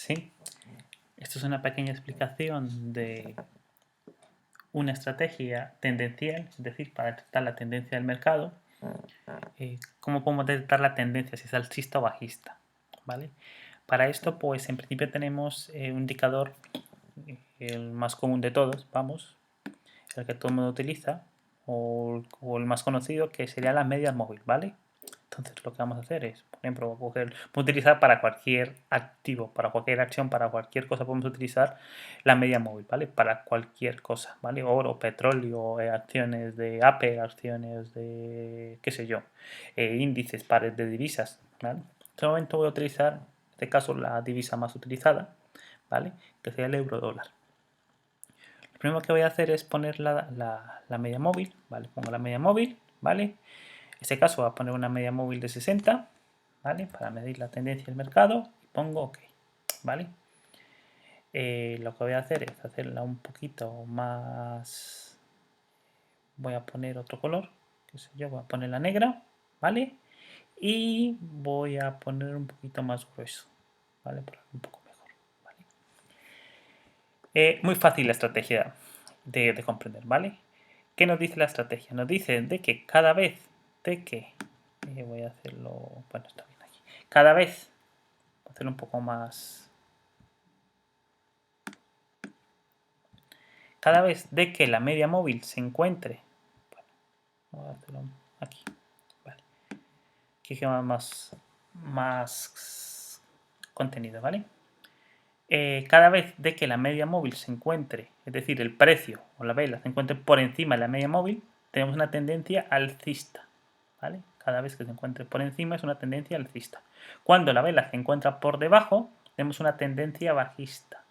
¿sí? Esto es una pequeña explicación de una estrategia tendencial, es decir, para detectar la tendencia del mercado. ¿Cómo podemos detectar la tendencia, si es alcista o bajista? ¿Vale? Para esto, pues en principio tenemos un indicador, el más común de todos, vamos, el que todo el mundo utiliza, o el más conocido, que sería la media móvil, ¿vale? Entonces lo que vamos a hacer es, por ejemplo, podemos utilizar para cualquier activo, para cualquier acción, para cualquier cosa podemos utilizar la media móvil, ¿vale? Para cualquier cosa, ¿vale? Oro, petróleo, acciones de Apple, acciones de, qué sé yo, índices, pares de divisas, ¿vale? En este momento voy a utilizar, en este caso, la divisa más utilizada, ¿vale? Que sería el euro dólar. Lo primero que voy a hacer es poner la media móvil, ¿vale? Pongo la media móvil, ¿vale? En este caso voy a poner una media móvil de 60, ¿vale? Para medir la tendencia del mercado y pongo OK, ¿vale? Lo que voy a hacer es hacerla un poquito más... Voy a poner otro color, qué sé yo, voy a poner la negra, ¿vale? Y voy a poner un poquito más grueso, ¿vale? Para un poco mejor, ¿vale? Muy fácil la estrategia de comprender, ¿vale? ¿Qué nos dice la estrategia? Nos dice de que cada vez de que... voy a hacerlo... Bueno, está bien aquí. Cada vez... Voy a hacerlo un poco más... Cada vez de que la media móvil se encuentre... Bueno, voy a hacerlo aquí. Vale. Aquí queda más contenido, ¿vale? Cada vez de que la media móvil se encuentre, es decir, el precio o la vela se encuentre por encima de la media móvil, tenemos una tendencia alcista, ¿vale? Cada vez que se encuentre por encima es una tendencia alcista. Cuando la vela se encuentra por debajo, tenemos una tendencia bajista.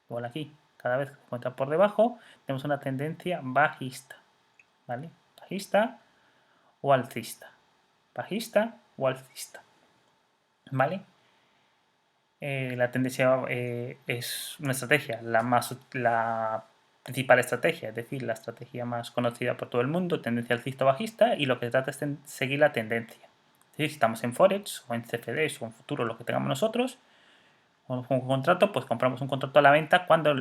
Igual aquí, cada vez que se encuentra por debajo, tenemos una tendencia bajista, ¿vale? Bajista o alcista. Bajista o alcista, ¿vale? La tendencia es una estrategia, la principal estrategia, es decir, la estrategia más conocida por todo el mundo, tendencia alcista o bajista, y lo que trata es seguir la tendencia. Es decir, si estamos en Forex o en CFDs o en futuro, lo que tengamos nosotros, o con un contrato, pues compramos un contrato a la venta cuando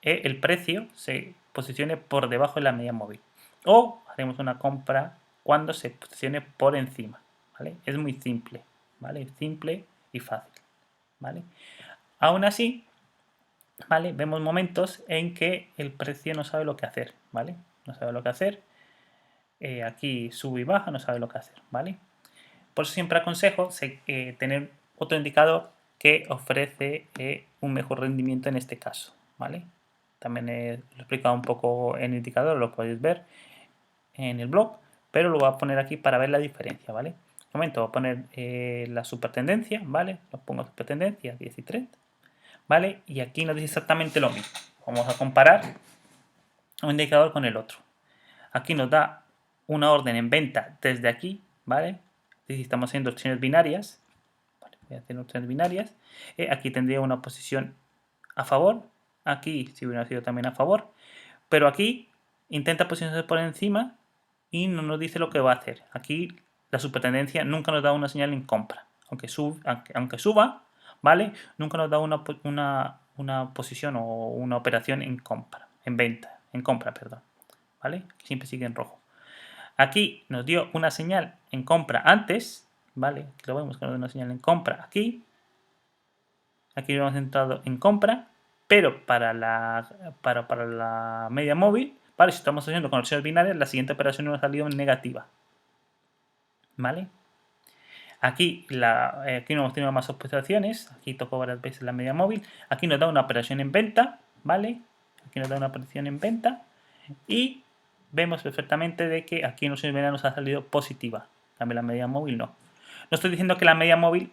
el precio se posicione por debajo de la media móvil. O haremos una compra cuando se posicione por encima, ¿vale? Es muy simple, ¿vale? Simple y fácil. ¿Vale? Aún así, ¿vale? Vemos momentos en que el precio no sabe lo que hacer, ¿vale? No sabe lo que hacer. Aquí sube y baja, no sabe lo que hacer, ¿vale? Por eso siempre aconsejo tener otro indicador que ofrece un mejor rendimiento en este caso, ¿vale? También lo he explicado un poco en el indicador, lo podéis ver en el blog, pero lo voy a poner aquí para ver la diferencia, ¿vale? En este momento voy a poner la supertendencia, ¿vale? Lo pongo supertendencia 10 y 30, ¿vale? Y aquí nos dice exactamente lo mismo. Vamos a comparar un indicador con el otro. Aquí nos da una orden en venta desde aquí, ¿vale? Si estamos haciendo opciones binarias, vale, voy a hacer opciones binarias. Aquí tendría una posición a favor, aquí si hubiera sido también a favor, pero aquí intenta posicionarse por encima y no nos dice lo que va a hacer. Aquí la supertendencia nunca nos da una señal en compra, aunque suba, ¿vale? Nunca nos da una posición o una operación en compra, en compra, perdón, ¿vale? Siempre sigue en rojo. Aquí nos dio una señal en compra antes, ¿vale? Aquí lo vemos que nos dio una señal en compra aquí. Aquí hemos entrado en compra, pero para la media móvil, ¿vale? Si estamos haciendo conexiones binarias, la siguiente operación nos ha salido negativa, ¿vale? Aquí no hemos tenido más operaciones, aquí tocó varias veces la media móvil, aquí nos da una operación en venta, ¿vale? Aquí nos da una operación en venta y vemos perfectamente de que aquí en los binarios nos ha salido positiva, también la media móvil no. No estoy diciendo que la media móvil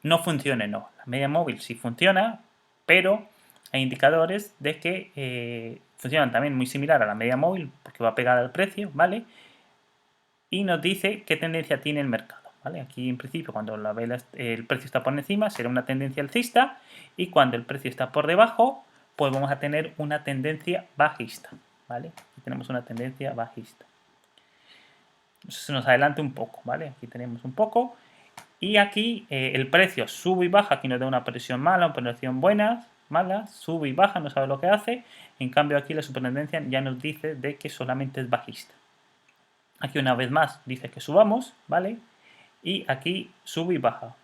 no funcione, no. La media móvil sí funciona, pero hay indicadores de que funcionan también muy similar a la media móvil porque va pegada al precio, ¿vale? Y nos dice qué tendencia tiene el mercado, ¿vale? Aquí en principio cuando el precio está por encima será una tendencia alcista y cuando el precio está por debajo pues vamos a tener una tendencia bajista, ¿vale? Aquí tenemos una tendencia bajista. Se nos adelante un poco, ¿vale? Aquí tenemos un poco Y aquí el precio sube y baja, aquí nos da una presión mala, una presión buena, mala, sube y baja, no sabe lo que hace. En cambio aquí la supertendencia ya nos dice de que solamente es bajista. Aquí una vez más dice que subamos, ¿vale? Y aquí sube y baja,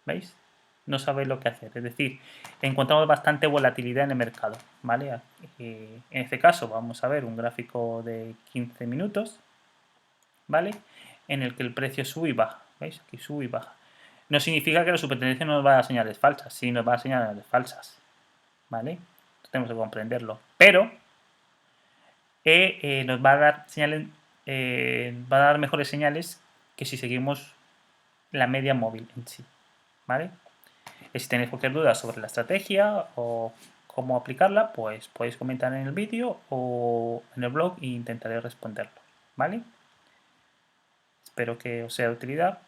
¿veis? No sabe lo que hacer, es decir, encontramos bastante volatilidad en el mercado, ¿vale? En este caso vamos a ver un gráfico de 15 minutos, ¿vale? En el que el precio sube y baja, ¿veis? Aquí sube y baja. No significa que la supertendencia nos va a dar señales falsas, sí nos va a dar señales falsas, ¿vale? Tenemos que comprenderlo, pero nos va a dar señales, va a dar mejores señales que si seguimos la media móvil en sí, ¿vale? Y si tenéis cualquier duda sobre la estrategia o cómo aplicarla, pues podéis comentar en el vídeo o en el blog e intentaré responderlo, ¿vale? Espero que os sea de utilidad.